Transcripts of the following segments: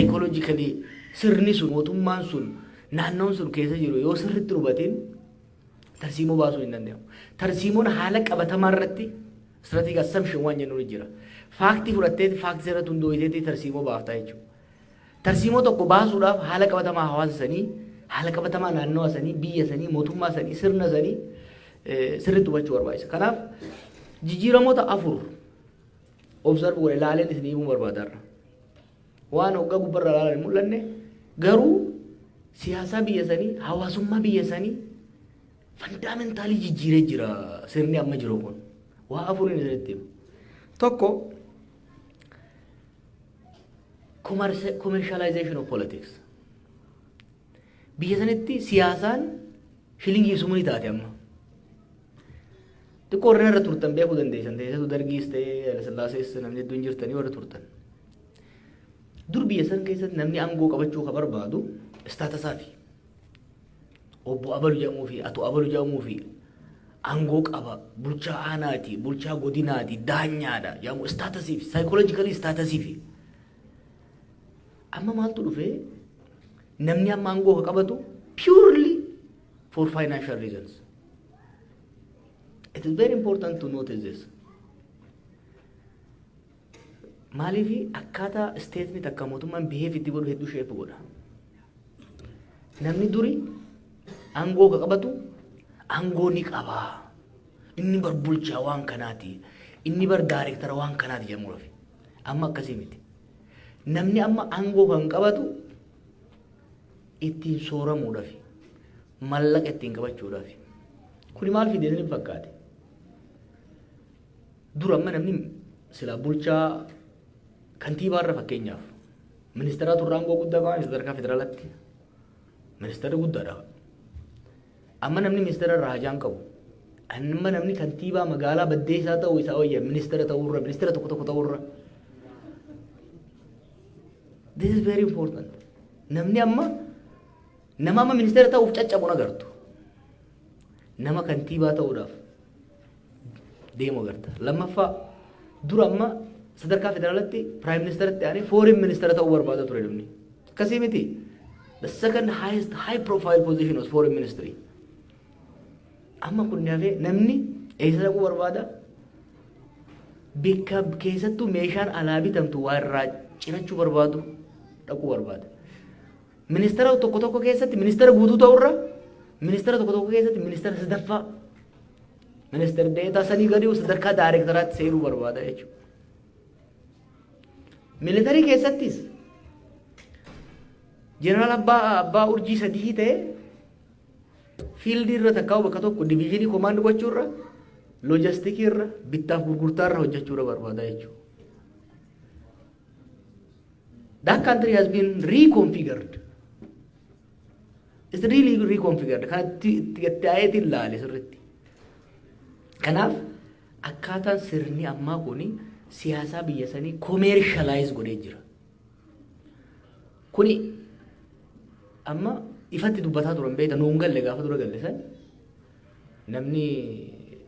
psychologically sirni sun mootummaan sun naannoon sun keessa jiru yoo sirriitti hubatiin tarsiimoo baasuu hin danda'amu. Tarsiimoon haala qabatamaa irratti strategic assumption waan jennu jira. Faaktii fudhatteeti faaktii irratti hundooyiteeti tarsiimoo baaftaa jechuudha. Tarsiimoo tokko baasuudhaaf haala qabatamaa hawaasa sanii, haala qabatamaa naannoo sanii, biyya sanii, mootummaa sanii, sirna sanii sirriitti hubachuu barbaachisa. Kanaaf jijjiiramoota afur observe godhe ilaaleen isin himuu barbaadarra. Waan hoggaa gubbarra ilaalan hin mul'anne garuu siyaasaa biyya sanii, hawaasummaa biyya sanii fundamentaalii jijjiiree jira sirni amma jiru kun. Waa afuriin isinitti himu. Tokko commercialization of politics. Biyya sanitti siyaasaan shilingii sumuni taate amma. Xiqqoo irra irra turtan beekuu dandeessan ta'ee dargiis ta'ee Hayilesillaasees namni hedduun jirtanii warra turtan. Dur biyya san keessatti namni aangoo qabachuu ka barbaadu istaatasaa fi obbo Abalu jedhamuu fi Ato Abalu jedhamuu fi aangoo qaba bulchaa aanaati bulchaa godinaati daanyaadha jedhamu istaatasii fi psychologically istaatasii fi amma maaltu dhufee namni amma aangoo ka qabatu purely for financial reasons. It is very important to notice this. Maalifi akkaataa statement akka mootummaan behave itti godhu hedduu shape godha. Namni duri aangoo ka qabatu aangoo ni qaba. Inni bar bulchaa waan kanaati. Inni bar director waan kanaati jedhamu rafi. Amma akkasii miti. Namni amma aangoo kan qabatu ittiin sooramuudhaafi. Mallaqa ittiin qabachuudhaafi. Kuni maal fidee ni fakkaate? Dura amma namni sila bulchaa kantiibaa irra fakkeenyaaf ministeera turre aangoo guddaa qaban sadarkaa federaalaatti ministeera guddaadha. Amma namni ministeera irraa hajaan qabu amma namni kantiibaa magaalaa baddeessaa ta'uu isaa wayya ministeera ta'uurra ministeera tokko ta'uurra. This is very important. Namni amma nama ministeera ta'uuf caccabuun agartu. Nama kantiibaa ta'uudhaaf deemu agarta. Lammaffaa dura amma sadarkaa federaalaatti prime ministeratti aanee foreign minister ta'uu barbaada ture namni. Akkasii miti. The second highest high profile position was foreign ministry. Amma kun nafee namni eessa dhaquu barbaada? Bakka keessattuu meeshaan alaa bitamtu waa irraa cirachuu barbaadu dhaquu barbaada. Ministeera tokko keessatti ministeera guutuu ta'urra ministeera tokko keessatti ministeera sadaffaa ministeera deetaa sanii gadi sadarkaa daayirektaraatti seenuu barbaada jechuudha. Militarii keessattis jeneraal abbaa urjii sadii ta'e fiildii irra takkaa'u bakka tokko diviizhinii komaandii gochuurra loojistikii irra bittaaf gurgurtaa irra hojjechuudha barbaada jechuudha. That country has been reconfigured. It's really reconfigured. Kanatti ta'eetiin laale sirriitti. Kanaaf akkaataan sirni ammaa kuni siyaasaa biyya sanii commercialize godhee jira. Kuni amma ifatti dubbataa turan beekta nuun galle gaafa dura gallesan namni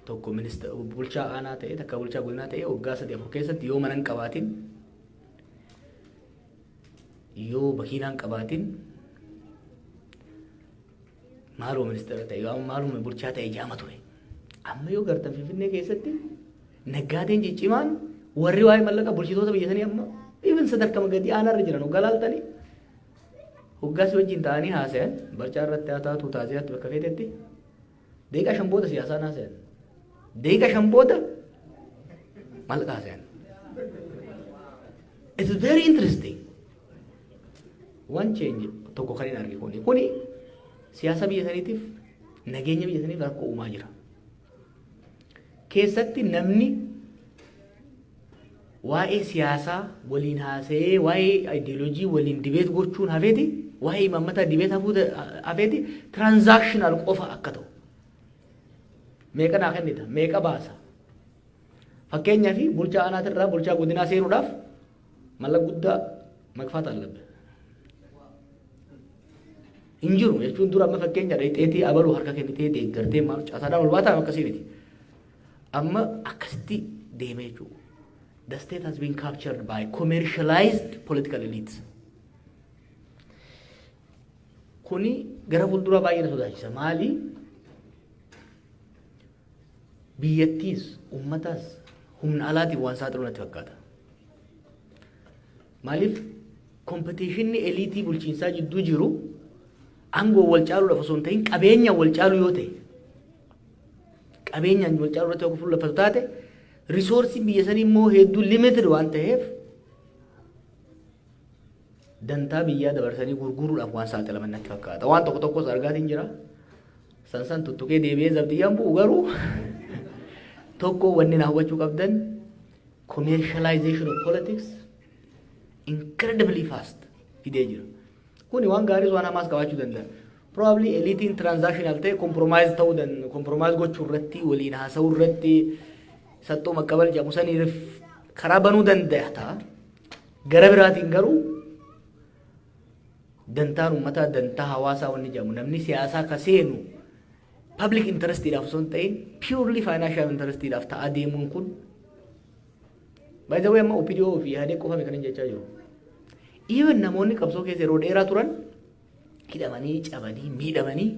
tokko ministeera bulchaa aanaa ta'e takka bulchaa godinaa ta'e waggaa 3 keessatti yoo mana hin qabaatin yoo bakiinaa hin qabaatin maaloo ministeera ta'e yoo maaloo bulchaa ta'e jaama ture. Amma yoo gartan Finfinnee keessatti naggaateen ciccimaan warri waa'ee mallaqa bulchitoota biyya sanii amma even sadarkaa gadi aanaarra jiran hoggaa laaltanii hoggaasii wajjin ta'anii haasayan barcaa irratti haa taatu taasisaatti bakka feetetti deeqaa 5 booda siyaasaan haasayan deeqaa 5 booda mallaqa haasayan. It is very interesting. One change tokko kan hin argine kuni siyaasa biyya saniitiif nageenya biyya saniif rakkoo uumaa jira. Keessatti namni waa'ee siyaasaa waliin haasa'ee waa'ee ideoloojii waliin dibeet gochuun hafeeti waa'ee mammataa dibeet hafeeti transactional qofa akka ta'u. Meeqa naa kennita meeqa baasa. Fakkeenyaaf bulchaa aanaatirraa bulchaa godinaa seenuudhaaf mallaqa guddaa makfaata allabbe. Injiru jechuun dura amma fakkeenya dheetii abaluu harka kennitee deeggartee maal caasaadhaan ol baataa akkasii miti. Amma akkasitti deemee jechuudha. The state has been captured by commercialized political elites. kuni gara fuuldura baay'ee na sodaachisa. Maali? Biyyattiis ummataas humna alaatiin waan saaxilu natti fakkaata. Maaliif kompetiishinni eliitii bulchiinsaa jidduu jiru aangoo wal caaluudhaaf osoo hin ta'in qabeenyaan wal caalu yoo ta'e, qabeenyaan wal caalu irratti fuulleffatu taate, risoorsiin biyya sanii immoo hedduu limited waan ta'eef dantaa biyyaa dabarsanii gurguruudhaaf waan saaxilaman natti fakkaata. Waan tokko tokkos argaatiin jira. San tuttuqee deebi'ee zabdiyyaan bu'u garuu tokko wanni na hubachuu qabdan commercialization of politics incredibly fast fidee jira. Kuni waan gaarii waan hamaas qabaachuu danda'a. Probably eliitiin transactional ta'e compromise ta'uu danda'a. Compromise gochuu irratti waliin haasa'uu irratti saxxoo maqqabal jedhamu saniif karaa banuu danda'a ta'a. Gara biraatiin garuu dantaan uummataa dantaa hawaasaa wanni jedhamu namni siyaasaa ka seenu public interestiidhaaf osoo hin ta'in purely financial interestiidhaaf ta'a deemuun kun by the way amma OPDO fi yaadee qofame kan hin jechaa jiru. Even namoonni qabsoo keessa yeroo dheeraa turan hidhamanii cabanii miidhamanii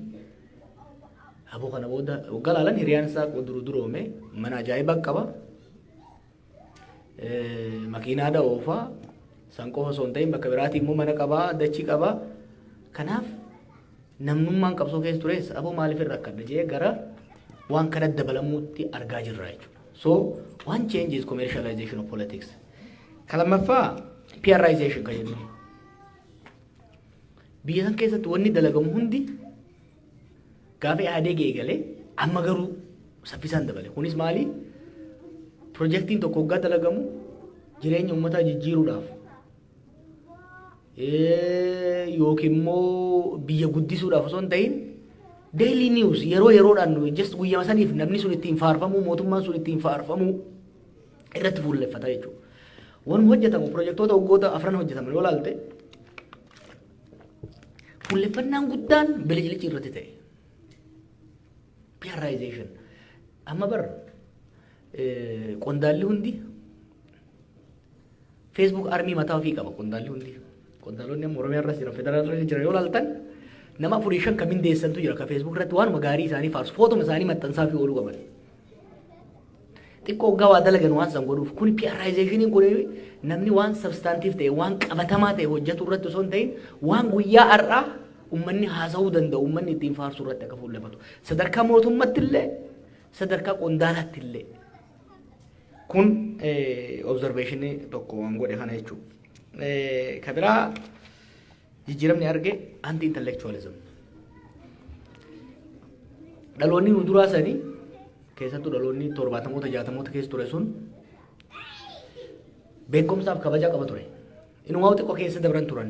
aboo kana booda waggaa laalan hiriyaan isaa duroome mana ajaa'ibaa qaba. Makiinaadha oofaa san qofa osoo hin ta'in bakka biraatii immoo mana qabaa dachii qabaa. Kanaaf namnummaan qabsoo keessa tures aboo maaliif irra akkadha jee gara waan kana dabalamuutti argaa jirra jechuudha. So one change is commercialization of politics. Kalamaffaa PRization kan jennu. Biyya san keessatti wanni dalagamu hundi gaafa yaadee geegalee amma garuu saffisaan dabale. Kunis maali? Projektiin tokko waggaa dalagamu jireenya uummataa jijjiiruudhaaf yookiin immoo biyya guddisuudhaaf osoo hin ta'in daily news yeroo yeroodhaan just guyyama saniif namni sun ittiin faarfamuu mootummaan sun ittiin faarfamuu irratti fuulleffata jechuudha. Waan hojjetamu projektoota waggoota afran hojjetaman yoo ilaalte fuulleffannaan guddaan bilijilichi irratti ta'e. PRization amma bar qondaalli hundi Facebook armii mataa ofii qaba qondaalli hundi. Qondaalonni amma Oromiyaa irras jiran federaal irra jiran yoo ilaaltan nama 45 kan mindeessantu jira ka Facebook irratti waan magaarii isaanii faarsu footoma isaanii maxxansaa fi ooluu qaban. Xiqqoo waggaa waa dalagan waan san godhuuf kun PRizationiin kun namni waan substantiif ta'e waan qabatamaa ta'e hojjetu irratti osoo hin ta'in waan guyyaa har'aa ummanni haasa'uu danda'u ummanni ittiin faarsu irratti akka fuulleffatu sadarkaa mootummaatti illee sadarkaa qondaalaatti illee kun observationii tokko waan godhe kana jechuudha. Kabiraa jijjiiramni arge anti intellectualism. Dhaloonni nu duraa sanii keessattuu dhaloonni 70moota 60moota keessa ture sun beekumsaaf kabajaa qaba ture. Inumaa xiqqoo keessa dabran turan.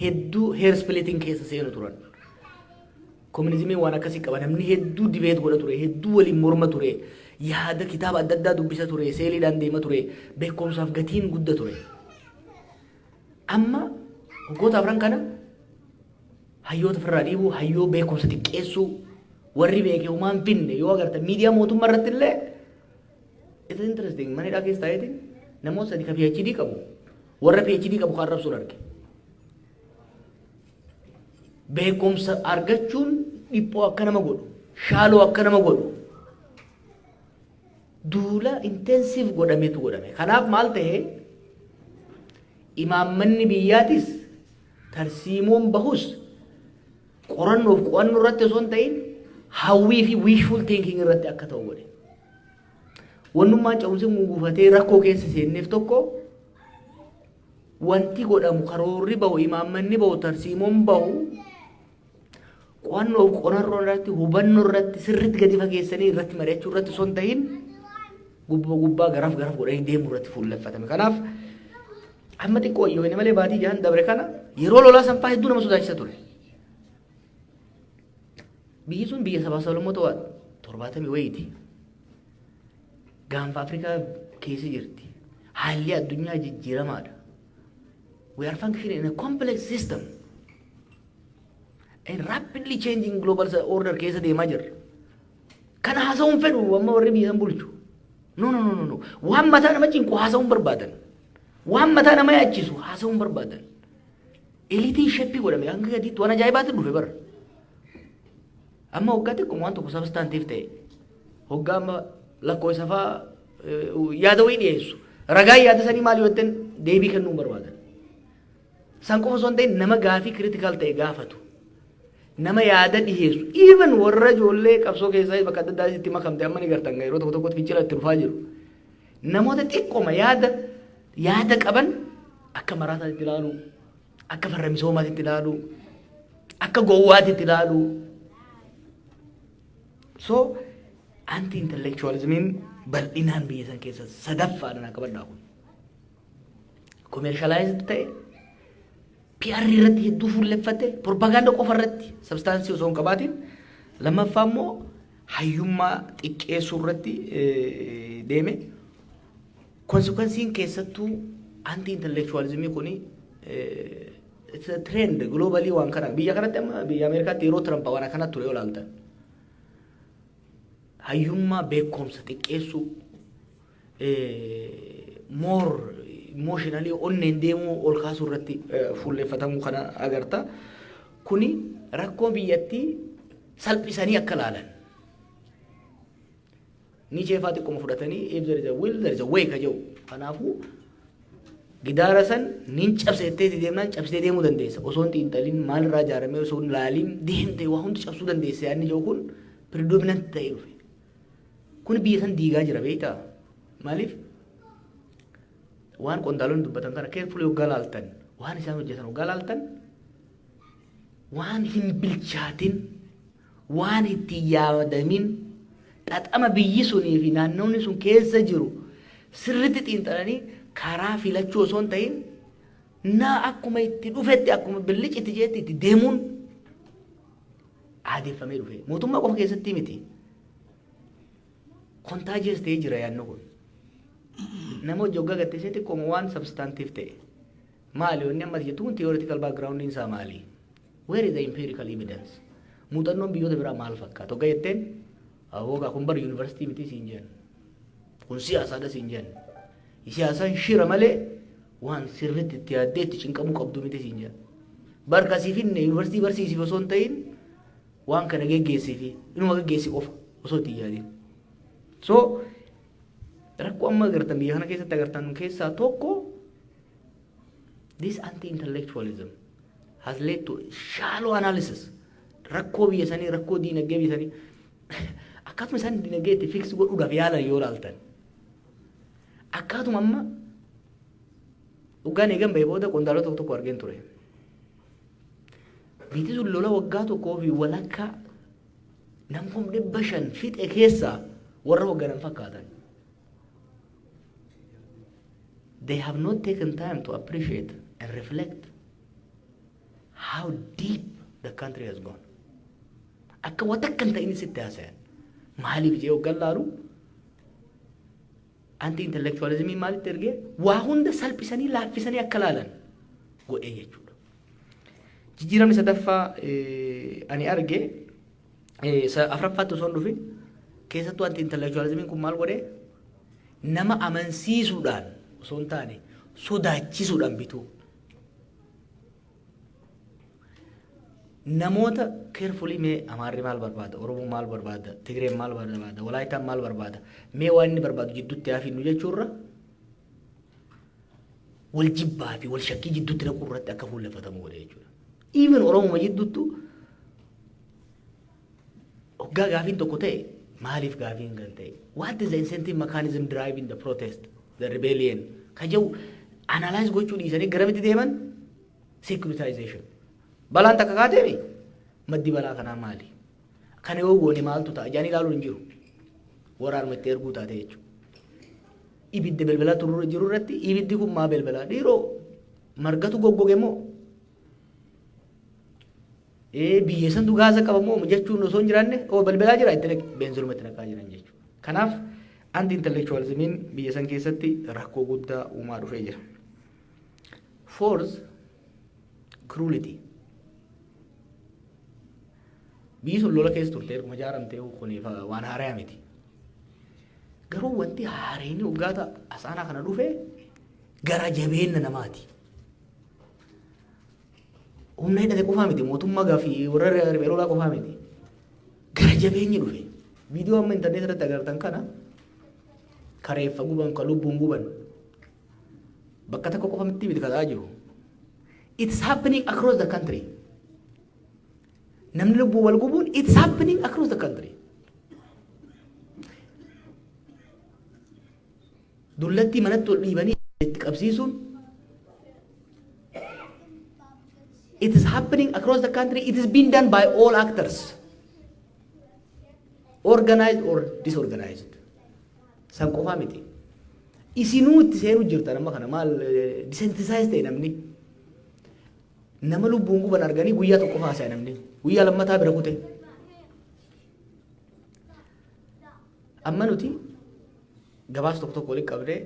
Hedduu hair splitting keessa seenu turan. Komunizimiin waan akkasii qaba namni hedduu dibeet godha ture hedduu waliin morma ture yaada kitaaba adda addaa dubbisa ture seeliidhaan deema ture beekumsaaf gatiin guddaa ture. Amma waggoota afran kana hayyoota ofirraa dhiibuu hayyoo beekumsa xiqqeessuu warri beekee homaan finne yoo agartan miidiyaa mootummaa irratti illee it is interesting manidhaa keessa ta'eetiin namoota sadii ka PhD qabu warra PhD qabu kan arrabsuun arge. Beekumsa argachuun dhiphoo akka nama godhu shaaloo akka nama godhu duula intensive godhametu godhame. Kanaaf maal ta'ee imaammanni biyyaatis tarsiimoon bahus qorannoof qo'annoo irratti osoo hin ta'in hawwii fi wishful thinking irratti akka ta'u godhe. Wannummaan ca'umsi guufatee rakkoo keessa seenneef tokko wanti godhamu karoorri bahu imaammanni bahu tarsiimoon bahu qo'annoof qorannoo irratti hubannoo irratti sirriitti gadi fageessanii irratti mari'achuu irratti osoo hin ta'in gubbaa garaaf godhanii deemuu irratti fuulleffatame. Kanaaf amma xiqqoo yoo inni malee baatii jahan dabre kana yeroo lolaa sanfaa hedduu nama sodaachisa ture. Biyyi sun biyya sabaa sablammoota 70 wayiiti. Gaanfa Afrikaa keessa jirti. Haalli addunyaa jijjiiramaadha. We are functioning in a complex system and rapidly changing global order keessa deemaa jirra. Kana haasa'uun fedhu amma warri biyya san bulchu. No. Waan mataa nama cinqu haasa'uun barbaadan. Waan mataa nama yaachisu haasa'uun barbaadan. eliitiin sheppii godhame hanga gadiitti waan ajaa'ibaatiin dhufe bara. Amma hoggaa xiqqoo waan tokko sabstaantiif ta'e hoggaa amma lakkoofsa fa'aa yaada wayii dhiyeessu. Ragaa yaada sanii maal yoo ta'an deebii kennuu barbaadan. San qofa osoo hin ta'in nama gaafii kiriitikaal ta'e gaafatu. Nama yaada dhiyeessu. Even warra ijoollee qabsoo keessaa bakka adda addaa itti makamte amma ni gartan yeroo tokko tokkotti fincila itti dhufaa jiru. Namoota xiqqooma yaada qaban akka maraataatti ilaalu, akka farra misoomaatti ilaalu, akka gowwaatti ilaalu. So anti-intellectualismiin bal'inaan biyya san keessa sadaffaadhaan akka baddaa kun. Commercialized ta'e, PR irratti hedduu fuulleffate, propaganda qofa irratti substaansii osoo hin qabaatin, lammaffaa immoo hayyummaa xiqqeessuu irratti deeme. Konsekwensiin keessattuu anti-intellectualismii kuni it's a trend globally waan kana biyya kanatti amma biyya Ameerikaatti yeroo Trump waan akkanatti ture yoo ilaaltan. Hayyummaa beekumsa xiqqeessuu more emotionally onneen deemuu ol kaasuu irratti fuulleffatamuu kana agarta. Kuni rakkoo biyyattii salphisanii akka ilaalan. Ni jeefaa xiqqooma fudhatanii if there is a will there is a way ka jedhu. Kanaafuu gidaara san nin cabseettee deemnaan cabsitee deemuu dandeessa. Osoo hin xiinxaliin maalirraa ijaaramee osoo hin laaliin deemtee waa hundi cabsuu dandeessa yaadni jedhu kun predominant ta'ee dhufe. Kun biyya san diigaa jira beektaa? Maaliif? Waan qondaalonni dubbatan kana carefully hoggaa laaltan, waan isaan hojjetan hoggaa laaltan, waan hin bilchaatin, waan itti yaadamin, xaxama biyyi sunii fi naannoonni sun keessa jiru sirriitti xiinxalanii karaa filachuu osoo hin ta'in naa akkuma itti dhufetti akkuma billichitti jeetti itti deemuun aadeeffamee dhufe. Mootummaa qofa keessatti miti. Contagious ta'ee jira yaadno kun. Nama hojii hoggaa gatteessee xiqqooma waan substantiif ta'e. Maali wanni ammas jettu kun theoretical background isaa maali? Where is the empirical evidence? Muuxannoon biyyoota biraa maal fakkaata? Hoggaa jetteen hoggaa kun bara yuunivarsiitii miti siin jenna. Kun siyaasaadha siin jenna. Siyaasaan shira malee waan sirriitti itti yaaddee itti cinqamuu qabdu miti siin jenna. Barkasii finne yuunivarsiitii barsiisiif osoo hin ta'in waan kana geggeessiifi inuma geggeessi qofa osoo itti yaadin. So rakkoo amma agartan biyya kana keessatti agartan keessaa tokko this anti-intellectualism has led to shallow analysis. Rakkoo biyya sanii rakkoo diinagdee biyya sanii akkaatuma isaan diinagdee itti fix godhuudhaaf yaalan yoo ilaaltan. Akkaatuma amma dhugaan eegan bahee booda qondaalota tokko tokko argeen ture. Biyyi sun lola waggaa tokkoo fi walakkaa namni 500 fixe keessaa warra hogganan fakkaatan. They have not taken time to appreciate and reflect how deep the country has gone. Akka watakkan ta'in sitti haasayan. Maaliif jee hoggan laalu anti-intellectualismii maalitti ergee waa hunda salphisanii laaffisanii akka laalan godhee jechuudha. Jijjiiramni sadaffaa ani arge afraffaatti osoo hin dhufin keessattuu anti-intellectualismiin kun maal godhee nama amansiisuudhaan osoo hin taane sodaachisuudhaan bituu. Namoota carefully mee Amaarri maal barbaada, Oromoo maal barbaada, Tigreen maal barbaada, Walaayitaan maal barbaada, mee waan inni barbaadu jidduutti haafinnu jechuurra wal jibbaa fi wal shakkii jidduutti naquu irratti akka fuulleffatamu godhe jechuudha. Even Oromoo jidduuttu hoggaa gaafiin tokko ta'e maaliif gaafiin kan ta'e? What is the incentive mechanism driving the protest, the rebellion? Kajau analyze gochuu dhiisanii garamitti deeman securitization. Balaan takka kaateemi maddi balaa kanaa maali? Kana yoo goone maaltu ta'a? Jaanii ilaaluun hin jiru. Waraanuma itti erguu taate jechuudha. Ibidda belbalaa jiru irratti ibiddi kun maa belbalaa? Dhiiroo margatu goggoge moo? Biyya santu gaasa qaba moo jechuun osoo hin jiraanne belbalaa jira itti beenzilumatti naqaa jiran jechuudha. Kanaaf anti-intellectualismiin biyya san keessatti rakkoo guddaa uumaa dhufee jira. Fourth, cruelty. Biyyi sun lola keessa turte erguma jaaramtee kuniif waan haaraa miti. Garuu wanti haareen hoggaata asaanaa kana dhufe gara jabeenna namaati. humna hidhate qofaa miti mootummaa gaafii warra riphee lolaa qofaa miti gara jabeenyi dhufe viidiyoo amma intarneet irratti agartan kana kareeffa guban ka lubbuun guban bakka takka qofa miti miti kataa jiru it's happening across the country namni lubbuu wal gubuun it's happening across the country dullatti manatti ol dhiibanii itti qabsiisuun it is happening across the country. It is being done by all actors, organized or disorganized. San qofa miti. Isinuu itti seenuu jirtan amma kana maal desensitize ta'e namni. Nama lubbuun guban arganii guyyaa tokko haasa'e namni. Guyyaa lammataa bira kute. Amma nuti gabaas tokko tokko waliin qabdee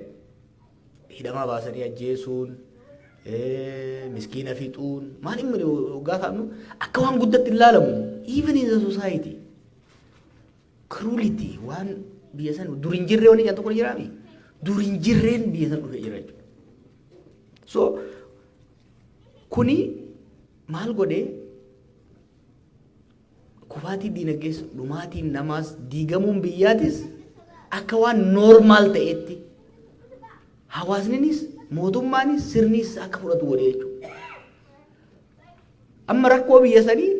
hidhamaa baasanii ajjeesuun miskiina fixuun maal inni waggaa kaanu akka waan guddatti ilaalamu even in the society cruelty waan biyya san durin jirree wani janto kun jiraami durin jirreen biyya san dhufe jira so kuni maal godhe kufaatii diinagdees dhumaatiin namaas diigamuun biyyaatis akka waan normaal ta'etti hawaasninis mootummaanis sirnis akka fudhatu godhe jechuudha. Amma rakkoo biyya sanii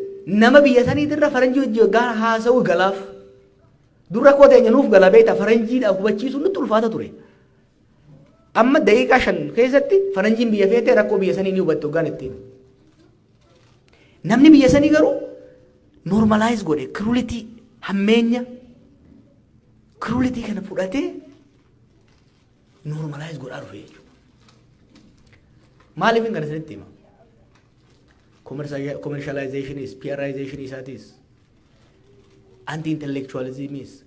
nama biyya sanii irra faranjii hojii waggaa haasa'u galaaf dur rakkoo teenya nuuf galaa beektaa faranjiidhaaf hubachiisuun nutti ulfaata ture. Amma daqiiqaa 5 keessatti faranjiin biyya feetee rakkoo biyya sanii ni hubatte waggaan ittiin. Namni biyya sanii garuu normalize godhe cruelty hammeenya cruelty kana fudhatee normalize godhaa dhufe jechuudha. Maaliif hin kana sanitti hima? Commercialization is, PRization is, anti-intellectualism is,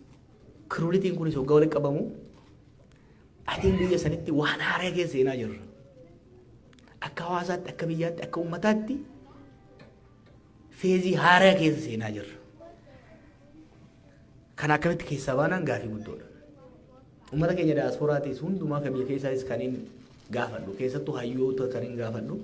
cruelty kun is hoggaa walitti qabamu. Atiin biyya sanitti waan haaraa keessa seenaa jirra. Akka hawaasaatti, akka biyyaatti, akka uummataatti feezii haaraa keessa seenaa jirra. Kan akkamitti keessaa baanaan gaafii guddoodha. Uummata keenya diaasporaatis hundumaa kan biyya keessaatis kan hin gaafadhu keessattuu hayyoota kan hin gaafadhu